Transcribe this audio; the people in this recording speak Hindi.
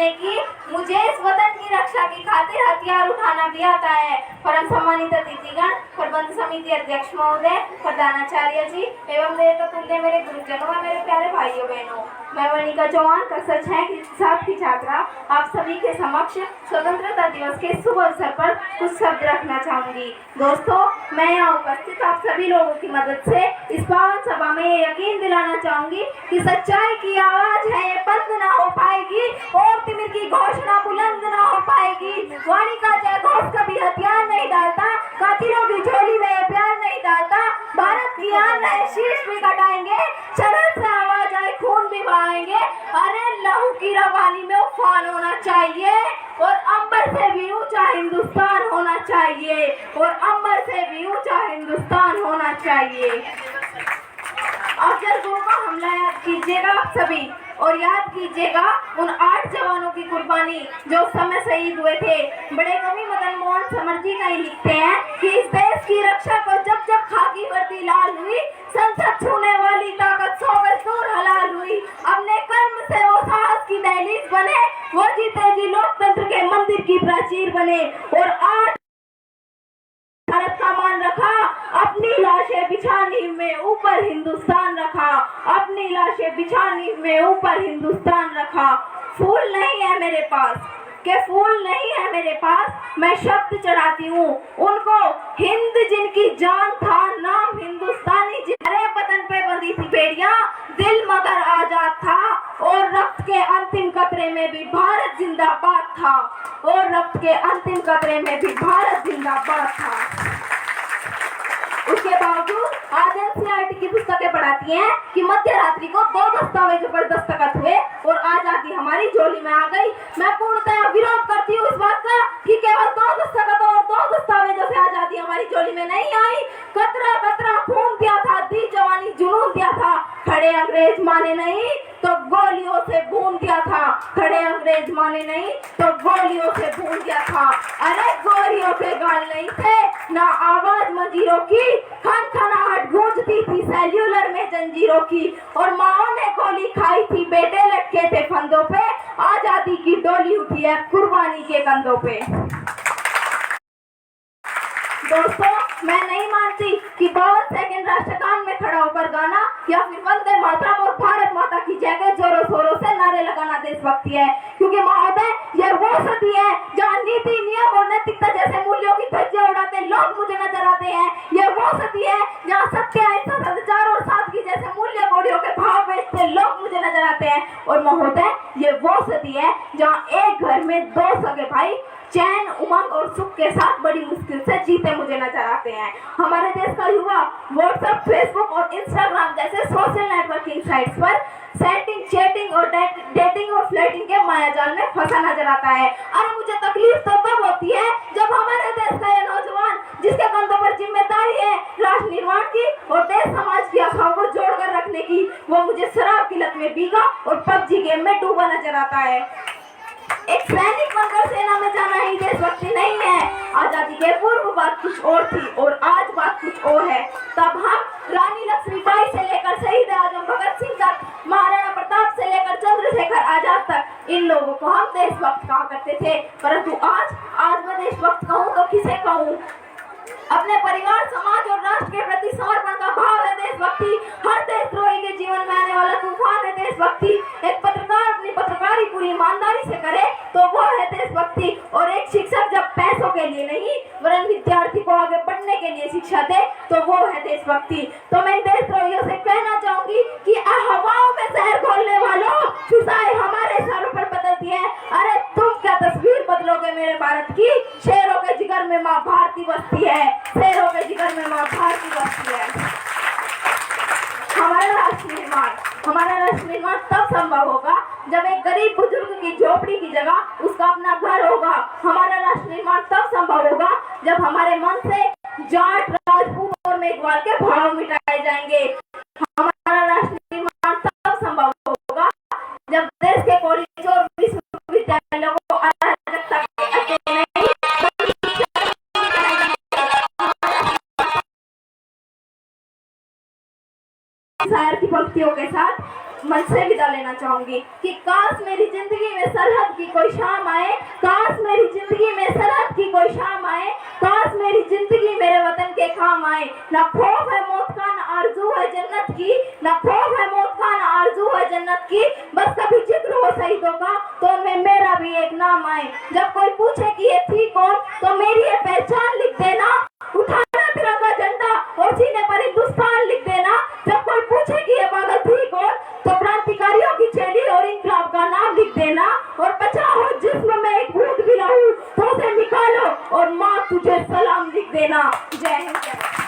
समझने की मुझे इस वतन की रक्षा की खातिर हथियार उठाना भी आता है। परम सम्मानित अतिथिगण, प्रबंध समिति अध्यक्ष महोदय, प्रधानाचार्य जी एवं देव तुल्य मेरे गुरुजनों और मेरे प्यारे भाइयों बहनों, मैं वर्णिका चौहान कक्षा 6 की 7 की छात्रा आप सभी के समक्ष स्वतंत्रता दिवस के शुभ अवसर पर कुछ शब्द रखना चाहूंगी। दोस्तों, मैं यहाँ उपस्थित आप सभी लोगों की मदद से इस पावन सभा में ये यकीन दिलाना चाहूंगी कि सच्चाई की आवाज है ये बंद ना हो पाएगी और तिमिर की घोषणा बुलंद ना हो पाएगी। वाणी का जय घोष कभी हथियार नहीं डालता, कातिलों की झोली में ये प्यार नहीं डालता। भारत की आन है, शीश भी कटाएंगे, शरद से आवाज आए खून भी बहाएंगे। अरे लहू की रवानी में उफान होना चाहिए और अंबर से भी ऊंचा हिंदुस्तान होना चाहिए, और अंबर से भी ऊंचा हिंदुस्तान होना चाहिए। अफजल गुरु का हमला याद कीजिएगा आप सभी, और याद कीजिएगा उन 8 जवानों की कुर्बानी जो उस समय शहीद हुए थे। बड़े कवि मदन मोहन समर जी कहीं लिखते हैं कि इस देश की रक्षा को जब जब खाकी वर्दी लाल हुई, संसद छूने वाली ताकत 100 गज दूर हलाल हुई। अपने कर्म से वो साहस की दहलीज बने, वो जीते जी लोकतंत्र के मंदिर की प्राचीर बने, और 8 भारत का मान रखा, अपनी लाशें बिछानी में ऊपर हिंदुस्तान रखा, अपनी लाशें बिछानी में ऊपर हिंदुस्तान रखा। फूल नहीं है मेरे पास, के फूल नहीं है मेरे पास, मैं शब्द चढ़ाती हूँ उनको, हिंद जिनकी जान था, नाम हिंदुस्तानी, जिन्हें वतन पे बंधी थी बेड़ियां, दिल मगर आजाद था, और रक्त के अंतिम कतरे में भी भारत जिंदाबाद था, और रक्त के अंतिम कतरे में भी भारत जिंदाबाद था। उसके बावजूद आज एनसीईआरटी की पुस्तकें पढ़ाती हैं कि मध्य रात्रि को 2 दस्तावेजों पर दस्तखत हुए और आजादी हमारी झोली में आ गई। मैं पूर्णतः विरोध करती हूँ इस बात का कि केवल 2 दस्तखतों और 2 दस्तावेजों से आजादी हमारी झोली में नहीं आई। कतरा कतरा खून दिया था, दी जवानी जुनून दिया था, खड़े अंग्रेज माने नहीं तो गोलियों से भून दिया था, खड़े अंग्रेज माने नहीं तो गोलियों से भून दिया था। अरे गोलियों के गाल नहीं थे ना आवाज मंजीरों की, खनखनाहट गूंजती थी सेल्यूलर में जंजीरों की, और माओ ने गोली खाई थी, बेटे लटके थे फंदों पे, आजादी की डोली उठी है कुर्बानी के कंधों पे। दोस्तों, मैं नहीं मानती कि 52 सेकंड राष्ट्रगान में खड़ा होकर गाना या फिर वंदे मातरम और भारत माता की जय के जोरों शोरों से नारे लगाना देशभक्ति है, क्योंकि महोदय यह वो सदी है जहाँ नीति, नियम और नैतिकता जैसे मूल्यों की धज्जियां उड़ाते लोग मुझे नजर आते हैं। यह वो सदी है जहाँ सत्य, अहिंसा, सदाचार और सादगी जैसे मूल्य घोड़ियों के भाव बेचते लोग मुझे नजर आते हैं। और महोदय ये वो सदी है जहाँ एक घर में 2 सगे भाई चैन, उमंग और सुख के साथ बड़ी मुश्किल से जीते मुझे नजर आते हैं। हमारे देश का युवा व्हाट्सएप, फेसबुक और इंस्टाग्राम जैसे सोशल नेटवर्किंग साइट्स पर सेटिंग, चैटिंग और डेटिंग और फ्लर्टिंग के मायाजाल में फंसा नजर आता है। अरे मुझे तकलीफ तो तब होती है जब हमारे देश का ये नौजवान जिसके कंधों पर जिम्मेदारी है राष्ट्र निर्माण की और देश समाज की आशाओं को जोड़कर रखने की, वो मुझे शराब की लत में भीगा और पबजी गेम में डूबा नजर आता है। एक सैनिक बनकर सेना में जाना ही देशभक्ति नहीं है। आजादी के पूर्व बात कुछ और थी और आज बात कुछ और है। तब हम रानी लक्ष्मीबाई से लेकर शहीद आजम भगत सिंह तक, महाराणा प्रताप से लेकर चंद्रशेखर आजाद तक, इन लोगों को हम देशभक्त कहा करते थे। परंतु आज मैं देशभक्त कहूँ तो किसे कहूँ? अपने परिवार, समाज और राष्ट्र के प्रति समर्पण का भाव है देशभक्ति। हर देशद्रोही के जीवन में आने वाला तूफान है देशभक्ति। एक पत्रकार अपनी पत्रकारी पूरी ईमानदारी से करे तो वो है देशभक्ति। और एक शिक्षक जब पैसों के लिए नहीं वरन विद्यार्थी को आगे बढ़ने के लिए शिक्षा दे तो वो है देशभक्ति। तो मैं देशद्रोहियों से कहना चाहूंगी कि हवाओं में जहर घोलने वालों, फिजाएं हमारे सरों पर बदलती है। अरे तुम क्या तस्वीर बदलोगे मेरे भारत की? शेरों के जिगर में माँ भारती बसती है, शेरों के जिगर में माँ भारती बसती है। हमारा राष्ट्र निर्माण तब संभव होगा जब एक गरीब बुजुर्ग की झोपड़ी की जगह उसका अपना घर होगा। हमारा राष्ट्र निर्माण तब संभव होगा जब हमारे मन से जाट, राजपूत और मेघवाल के भाव मिटाए जाएंगे। हमारा राष्ट्र निर्माण तब संभव होगा जब देश के कॉलेजों और विश्वविद्यालयों को अराजकता शायर की पंक्तियों के साथ मन से विदा लेना चाहूंगी कि काश मेरी जिंदगी में सरहद की कोई शाम आए, काश मेरी जिंदगी में सरहद की कोई शाम आए, काश मेरी जिंदगी मेरे वतन के काम आए। ना खौफ है मौत का, ना आरज़ू है जन्नत की, ना खौफ है मौत का, ना आरज़ू है जन्नत की, बस कभी जिक्र हो शहीदों का तो उनमें मेरा भी एक नाम आए। जब कोई पूछे कि ये थी कौन तो मेरी ये पहचान लिख देना, उठाना तिरंगा झंडा और सीने पर हिंदुस्तान लिख देना। जब कोई पूछे कि ये पागल थी कौन तो क्रांतिकारियों की चेली और इनकलाब का नाम लिख देना। और बचा हो जिस्म में एक बूंद भी रहूं तो उसे निकालो और माँ तुझे सलाम लिख देना। जय हिंद।